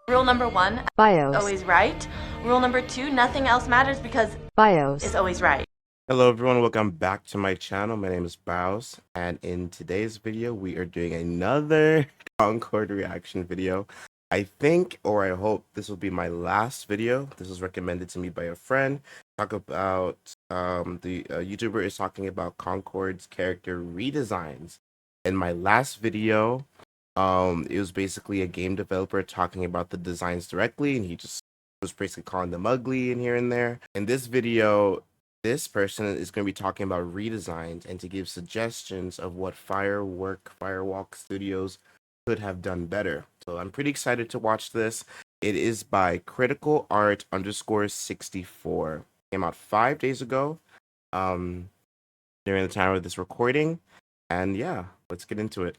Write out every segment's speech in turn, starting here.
Rule number 1, Bios. always right. Rule number 2, nothing else matters because Bios. it's always right. Hello everyone, welcome back to my channel. My name is Bios, and in today's video we are doing another Concord reaction video. I think, or I hope, this will be my last video. This was recommended to me by a friend. Talk about the YouTuber is talking about Concord's character redesigns. In my last video, it was basically a game developer talking about the designs directly, and he just was basically calling them ugly and here and there. In this video, this person is going to be talking about Redesigned and to give suggestions of what Firewalk Studios could have done better. So I'm pretty excited to watch this. It is by Critical Art _64. Came out 5 days ago, during the time of this recording. And yeah, let's get into it.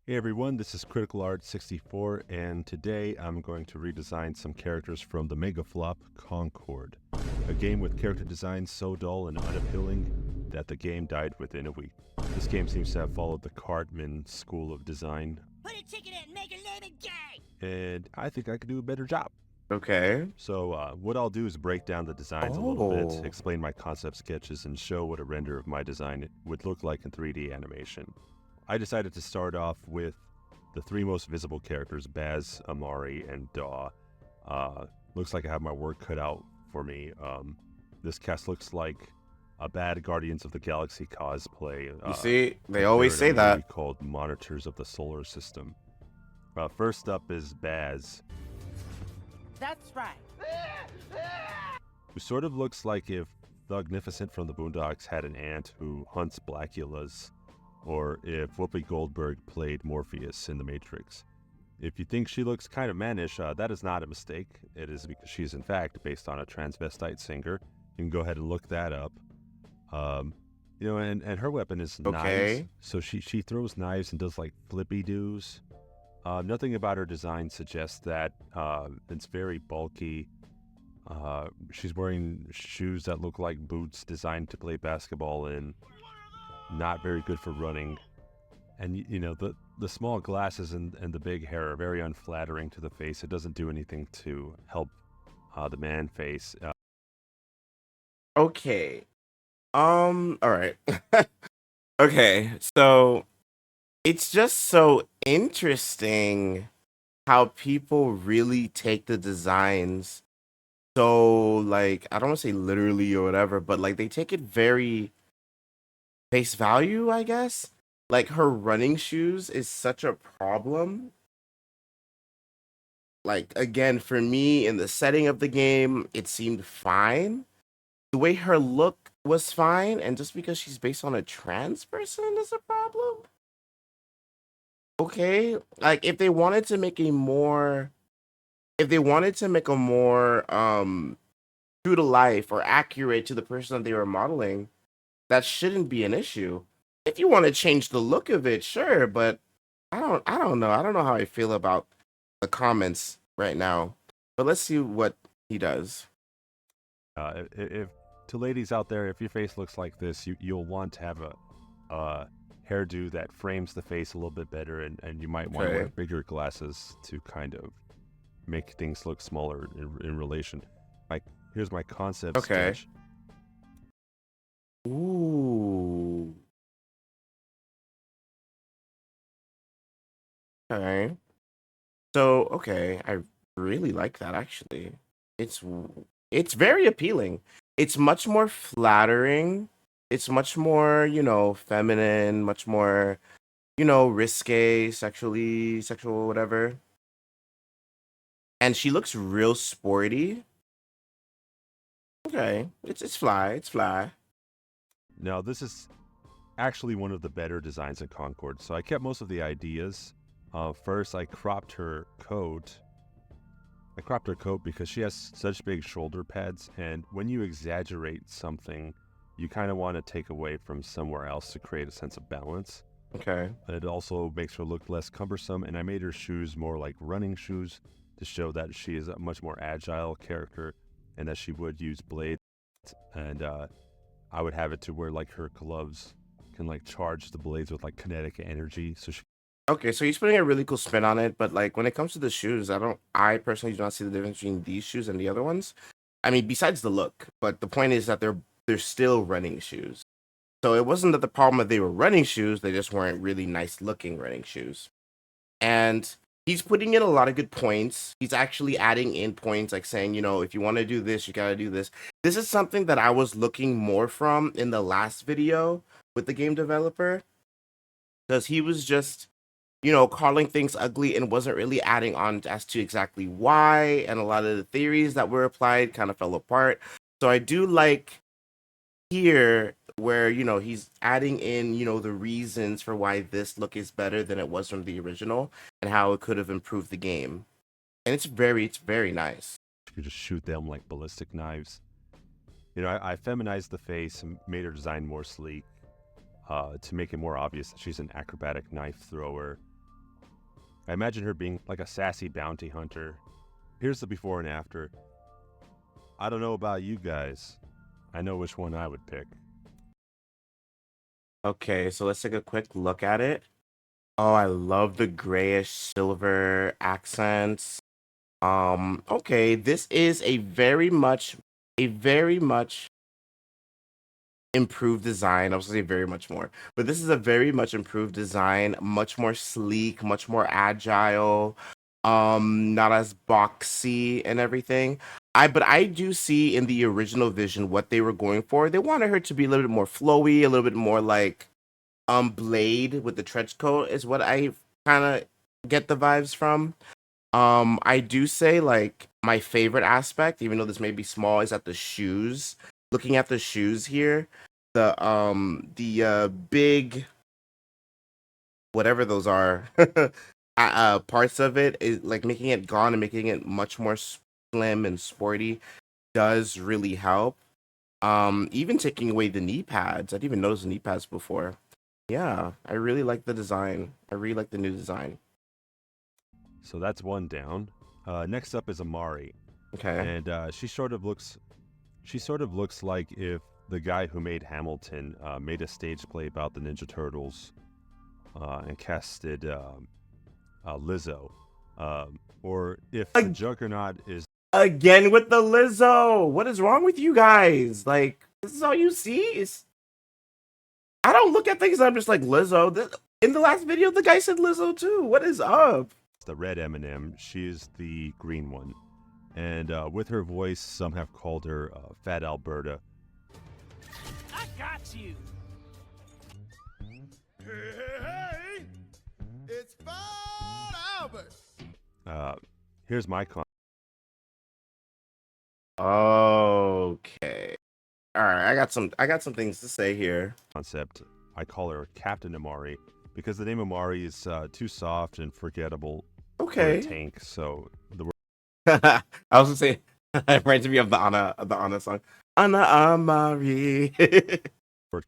Hey everyone, this is Critical Art 64, and today I'm going to redesign some characters from the mega flop Concord, a game with character designs so dull and unappealing that the game died within a week. This game seems to have followed the Cartman school of design. Put a ticket in, make a name gay! And I think I could do a better job. Okay. So what I'll do is break down the designs a little Oh. bit, explain my concept sketches, and show what a render of my design would look like in 3D animation. I decided to start off with the three most visible characters, Baz, Amari, and Daw. Looks like I have my work cut out for me. This cast looks like a bad Guardians of the Galaxy cosplay. You see, they always say that. Called Monitors of the Solar System. First up is Baz, That's right. who sort of looks like if Thugnificent from the Boondocks had an aunt who hunts Blackulas, or if Whoopi Goldberg played Morpheus in The Matrix. If you think she looks kind of mannish, that is not a mistake. It is because she's in fact based on a transvestite singer. You can go ahead and look that up. And her weapon is knives. So she throws knives and does like flippy doos. Nothing about her design suggests that. It's very bulky. She's wearing shoes that look like boots designed to play basketball in. Not very good for running, and the small glasses and the big hair are very unflattering to the face. It doesn't do anything to help the man face. Okay. All right. Okay, so it's just so interesting how people really take the designs so, like, I don't want to say literally or whatever, but like they take it very face value, I guess. Like, her running shoes is such a problem. Like, again, for me, in the setting of the game, it seemed fine. The way her look was fine, and just because she's based on a trans person is a problem? Okay, like, if they wanted to make a more true to life or accurate to the person that they were modeling, that shouldn't be an issue. If you want to change the look of it, sure, but I don't know. I don't know how I feel about the comments right now. But let's see what he does. If to ladies out there, if your face looks like this, you'll want to have a hairdo that frames the face a little bit better, and you might want to wear bigger glasses to kind of make things look smaller in relation. Like, here's my concept sketch. Ooh. Okay. So, okay, I really like that actually. It's very appealing. It's much more flattering. It's much more, feminine, much more, risque, sexual, whatever. And she looks real sporty. Okay, it's fly. Now, this is actually one of the better designs in Concord. So I kept most of the ideas. First, I cropped her coat. Because she has such big shoulder pads, and when you exaggerate something, you kind of want to take away from somewhere else to create a sense of balance. Okay. It also makes her look less cumbersome, and I made her shoes more like running shoes to show that she is a much more agile character and that she would use blades. And I would have it to where like her gloves can like charge the blades with like kinetic energy. So she Okay, so he's putting a really cool spin on it, but like when it comes to the shoes, I personally do not see the difference between these shoes and the other ones. I mean, besides the look, but the point is that they're still running shoes. So it wasn't that the problem that they were running shoes, they just weren't really nice looking running shoes. And he's putting in a lot of good points. He's actually adding in points like saying, you know, if you want to do this, you got to do this. This is something that I was looking more from in the last video with the game developer, because he was just, you know, calling things ugly and wasn't really adding on as to exactly why. And a lot of the theories that were applied kind of fell apart. So I do like here where, you know, he's adding in, you know, the reasons for why this look is better than it was from the original and how it could have improved the game. And it's very nice. could just shoot them like ballistic knives. You know, I feminized the face and made her design more sleek to make it more obvious that she's an acrobatic knife thrower. I imagine her being like a sassy bounty hunter. Here's the before and after. I don't know about you guys. I know which one I would pick. Okay, so let's take a quick look at it. Oh, I love the grayish silver accents. Okay, this is a very much improved design. I was gonna say very much more, but this is a very much improved design, much more sleek, much more agile, not as boxy and everything. But I do see in the original vision what they were going for. They wanted her to be a little bit more flowy, a little bit more like Blade with the trench coat is what I kind of get the vibes from. I do say like my favorite aspect, even though this may be small, is at the shoes. Looking at the shoes here, the big whatever those are parts of it is like making it gone and making it much more slim and sporty does really help. Even taking away the knee pads. I didn't even notice the knee pads before. Yeah, I really like the design. I really like the new design. So that's one down. Next up is Amari, Okay. and she sort of looks like if the guy who made Hamilton made a stage play about the Ninja Turtles and casted Lizzo, or if the Juggernaut is Again with the Lizzo. What is wrong with you guys? Like, this is all you see? I don't look at things and I'm just like, Lizzo. In the last video, the guy said Lizzo too. What is up? the red M&M, she's the green one. And with her voice, some have called her Fat Alberta. I got you. Hey, it's Fat Albert. Here's my Okay. All right, I got some things to say here. concept. I call her Captain Amari because the name Amari is too soft and forgettable for a Okay. tank. So the word I was gonna say it reminds me of the Anna song. Anna Amari.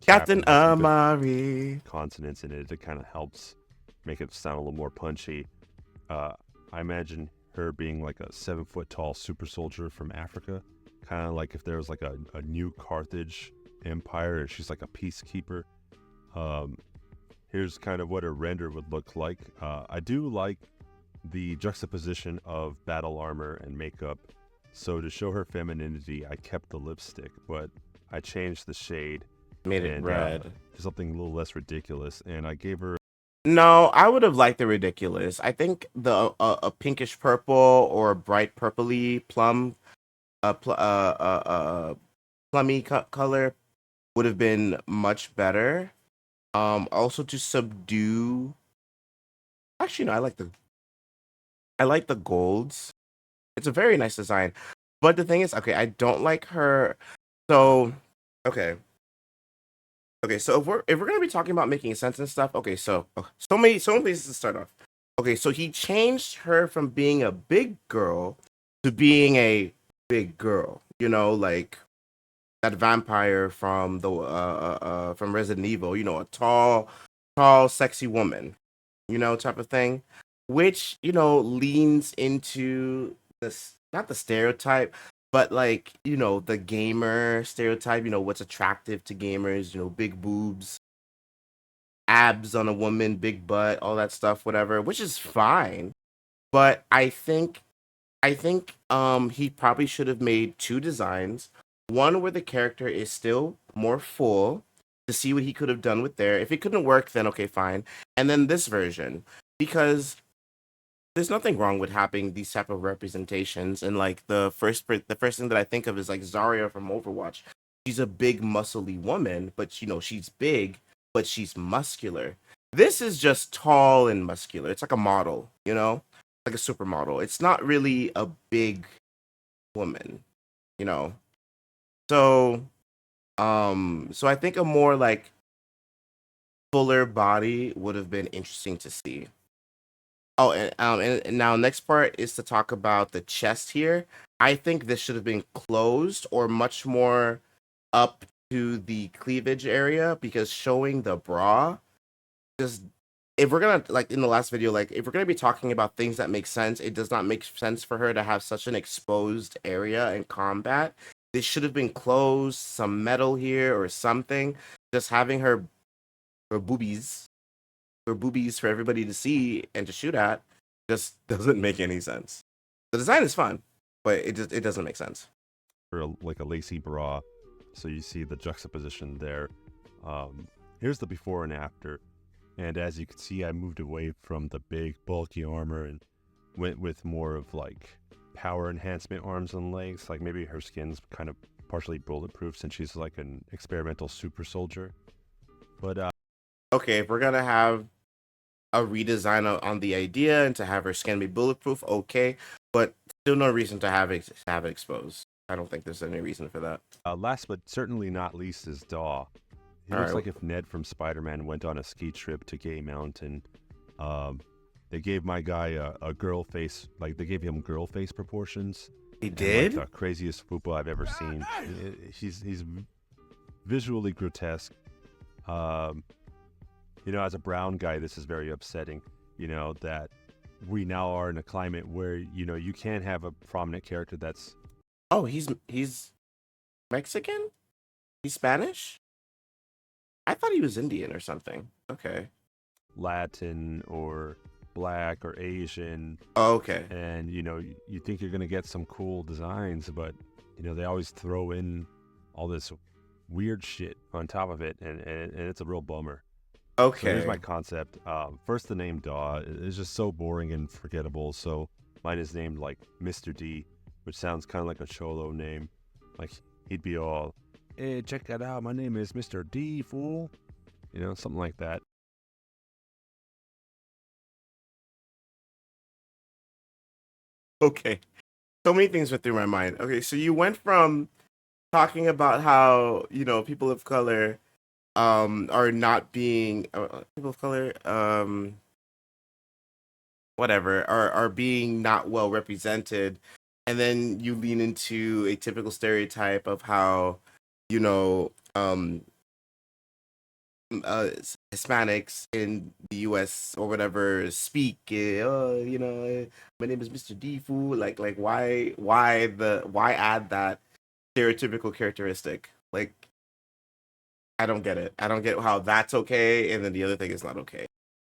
Captain has some good Amari. consonants in it. It kind of helps make it sound a little more punchy. I imagine her being like a 7-foot tall super soldier from Africa, kind of like if there was like a new Carthage empire and she's like a peacekeeper. Here's kind of what her render would look like. I do like the juxtaposition of battle armor and makeup. So to show her femininity, I kept the lipstick, but I changed the shade. Made it and, red. to something a little less ridiculous, and I gave her No, I would have liked the ridiculous. I think the a pinkish purple or a bright purpley plum, plummy color would have been much better. Also to subdue. Actually, no, I like the golds. It's a very nice design, but the thing is, okay, I don't like her. So, okay. Okay, so if we're gonna be talking about making sense and stuff, okay, so so many places to start off. Okay, so he changed her from being a big girl to being a big girl. You know, like that vampire from the from Resident Evil. You know, a tall, sexy woman. You know, type of thing, which you know leans into this not the stereotype, but like you know the gamer stereotype. You know what's attractive to gamers. You know, big boobs, abs on a woman, big butt, all that stuff, whatever, which is fine. But I think he probably should have made two designs. One where the character is still more full to see what he could have done with there. If it couldn't work, then okay, fine. And then this version, because there's nothing wrong with having these type of representations. And like the first thing that I think of is like Zarya from Overwatch. She's a big muscly woman, but she's big, but she's muscular. This is just tall and muscular. It's like a model, like a supermodel. It's not really a big woman, you know. So so I think a more like fuller body would have been interesting to see. Oh, and now next part is to talk about the chest here. I think this should have been closed or much more up to the cleavage area, because showing the bra just, if we're gonna, like in the last video, like if we're gonna be talking about things that make sense, it does not make sense for her to have such an exposed area in combat. This should have been closed, some metal here or something. Just having her boobies for everybody to see and to shoot at just doesn't make any sense. The design is fun, but it doesn't make sense. Like a lacy bra, so you see the juxtaposition there. Here's the before and after, and as you can see, I moved away from the big bulky armor and went with more of like power enhancement arms and legs. Like maybe her skin's kind of partially bulletproof since she's like an experimental super soldier. But okay, if we're gonna have a redesign on the idea and to have her skin be bulletproof, okay, but still no reason to have it exposed. I don't think there's any reason for that. Last but certainly not least is Daw. He looks like if Ned from Spider-Man went on a ski trip to Gay Mountain. They gave my guy a girl face, like they gave him girl face proportions. He did? Like the craziest fupa I've ever seen. He's visually grotesque. As a brown guy, this is very upsetting. That we now are in a climate where you can't have a prominent character that's. Oh, he's Mexican? He's Spanish? I thought he was Indian or something. Okay. Latin or black or Asian. Oh, okay. And you think you're gonna get some cool designs, but they always throw in all this weird shit on top of it, and it's a real bummer. Okay. So here's my concept. First, the name Daw is just so boring and forgettable. So mine is named like Mr. D, which sounds kind of like a cholo name. Like he'd be all, "Hey, check that out. My name is Mr. D, fool." Something like that. Okay. So many things went through my mind. Okay, so you went from talking about how, people of color are not being people of color whatever are being not well represented, and then you lean into a typical stereotype of how Hispanics in the US or whatever speak. My name is Mr. D, fool. Like why add that stereotypical characteristic? Like, I don't get it. I don't get how that's okay, and then the other thing is not okay.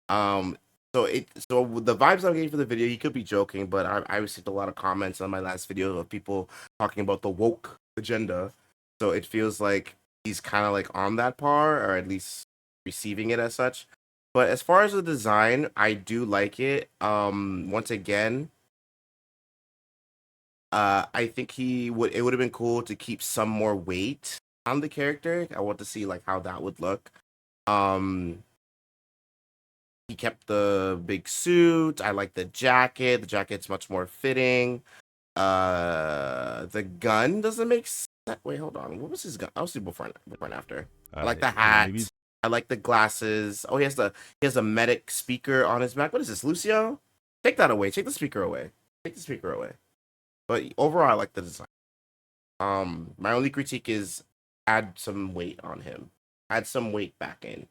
So the vibes I'm getting for the video, he could be joking, but I received a lot of comments on my last video of people talking about the woke agenda. So it feels like he's kind of like on that par, or at least receiving it as such. But as far as the design, I do like it. Once again, I think it would have been cool to keep some more weight on the character. I want to see like how that would look. He kept the big suit. I like the jacket. The jacket's much more fitting. The gun doesn't make sense. Wait, hold on. What was his gun? I'll see before and after. I like the hat. Maybe... I like the glasses. Oh, he has a medic speaker on his back. What is this, Lucio? Take that away. Take the speaker away. Take the speaker away. But overall, I like the design. My only critique is add some weight on him. Add some weight back in.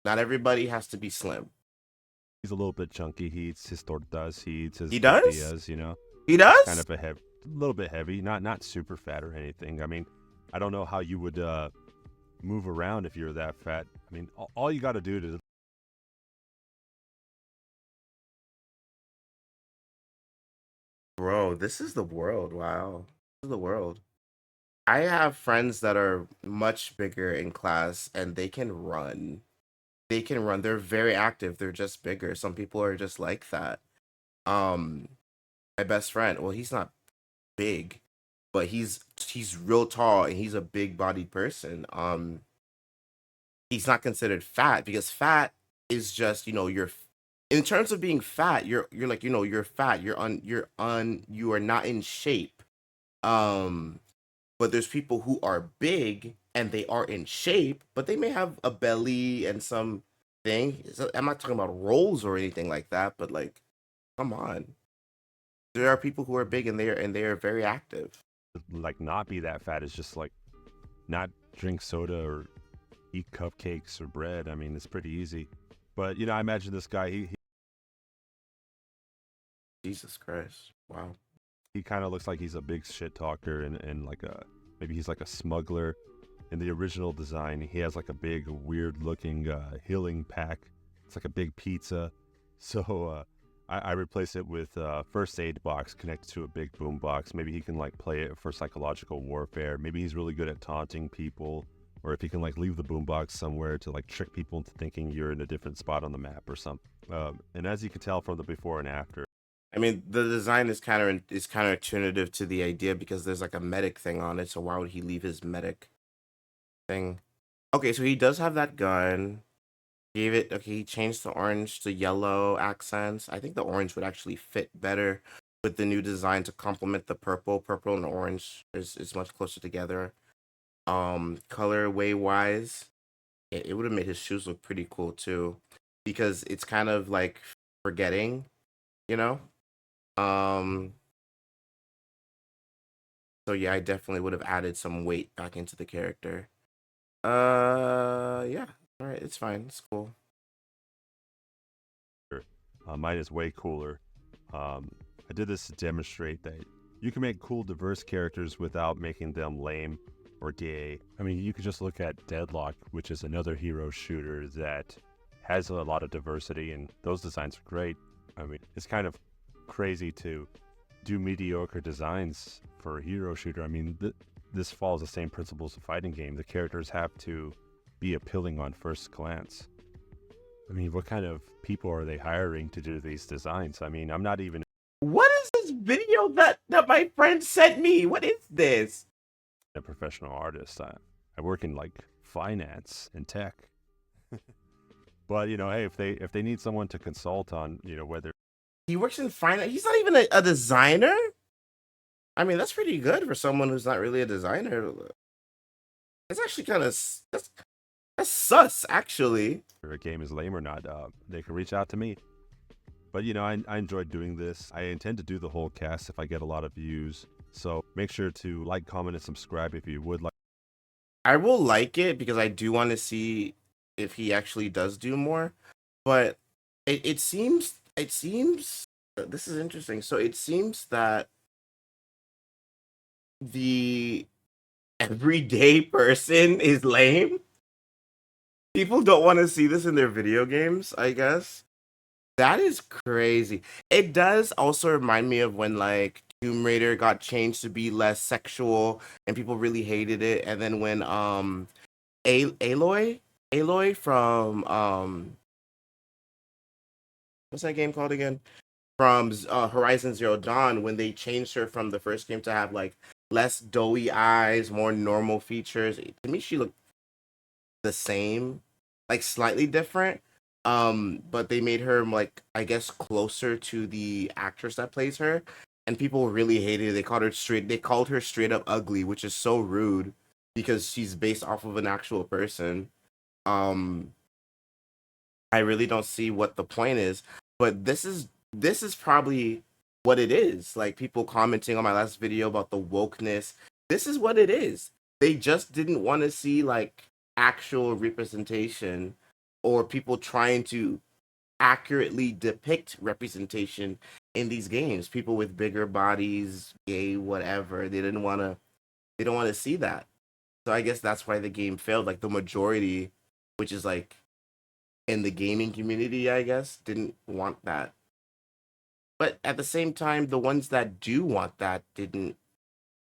Not everybody has to be slim. He's a little bit chunky. He eats his tortas. He eats his tortillas, He does? Kind of a little bit heavy. Not super fat or anything. I mean, I don't know how you would move around if you're that fat. I mean, all you got to do to Bro, this is the world. Wow. This is the world. I have friends that are much bigger in class and they can run. They can run. They're very active. They're just bigger. Some people are just like that. Um, my best friend, well, he's not big, but he's real tall and he's a big bodied person. He's not considered fat because fat is just, you're in terms of being fat, you're like, you're fat, you are not in shape. Um, but there's people who are big and they are in shape, but they may have a belly and some thing. I'm not talking about rolls or anything like that, but like, come on. There are people who are big and they are very active. like not be that fat is just like not drink soda or eat cupcakes or bread. I mean, it's pretty easy. But I imagine this guy. Jesus Christ! Wow. He kind of looks like he's a big shit talker and like maybe he's like a smuggler. In the original design, he has like a big weird looking healing pack. It's like a big pizza. So I replace it with a first aid box connected to a big boom box. Maybe he can like play it for psychological warfare. Maybe he's really good at taunting people, or if he can like leave the boom box somewhere to like trick people into thinking you're in a different spot on the map or something. And as you can tell from the before and after, I mean, the design is counterintuitive to the idea because there's like a medic thing on it. So why would he leave his medic thing? Okay, so he does have that gun. Okay, he changed the orange to yellow accents. I think the orange would actually fit better with the new design to complement the purple. Purple and orange is much closer together. Colorway wise, it would have made his shoes look pretty cool too, because it's kind of like forgetting, you know. Um, so yeah, I definitely would have added some weight back into the character. Yeah. All right, it's fine. It's cool. mine is way cooler. I did this to demonstrate that you can make cool, diverse characters without making them lame or gay. I mean, you could just look at Deadlock, which is another hero shooter that has a lot of diversity, and those designs are great. I mean, it's kind of crazy to do mediocre designs for a hero shooter. I mean, this follows the same principles of fighting game. The characters have to be appealing on first glance. I mean, what kind of people are they hiring to do these designs? I mean, I'm not even What is this video that my friend sent me? What is this? a professional artist. I work in like finance and tech. But hey, if they need someone to consult on, whether He works in finance. He's not even a designer. I mean, that's pretty good for someone who's not really a designer. It's actually kind of that's sus, actually. a game is lame or not, they can reach out to me. But I enjoyed doing this. I intend to do the whole cast if I get a lot of views. So make sure to like, comment, and subscribe if you would like. I will like it because I do want to see if he actually does do more. But it seems this is interesting. So it seems that the everyday person is lame. People don't want to see this in their video games, I guess. That is crazy. It does also remind me of when like Tomb Raider got changed to be less sexual and people really hated it. And then when Aloy from what's that game called again? From Horizon Zero Dawn, when they changed her from the first game to have like less doughy eyes, more normal features. To me, she looked the same, like slightly different. But they made her like, I guess, closer to the actress that plays her, and people really hated it. They called her straight up ugly, which is so rude because she's based off of an actual person. Um, I really don't see what the point is, but this is probably what it is. Like people commenting on my last video about the wokeness. This is what it is. They just didn't want to see like actual representation or people trying to accurately depict representation in these games. People with bigger bodies, gay, whatever. They don't want to see that. So I guess that's why the game failed. Like the majority, which is like in the gaming community, I guess, didn't want that. But at the same time, the ones that do want that didn't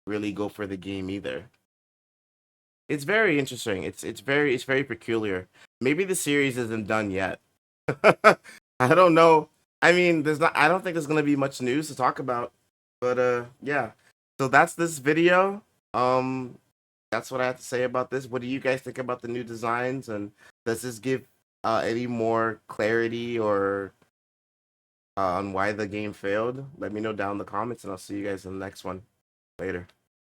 really go for the game either. It's very interesting. It's very peculiar. Maybe the series isn't done yet. I don't know. I mean, I don't think there's gonna be much news to talk about. But yeah. So that's this video. That's what I have to say about this. What do you guys think about the new designs, and does this give any more clarity or on why the game failed? Let me know down in the comments, and I'll see you guys in the next one. Later.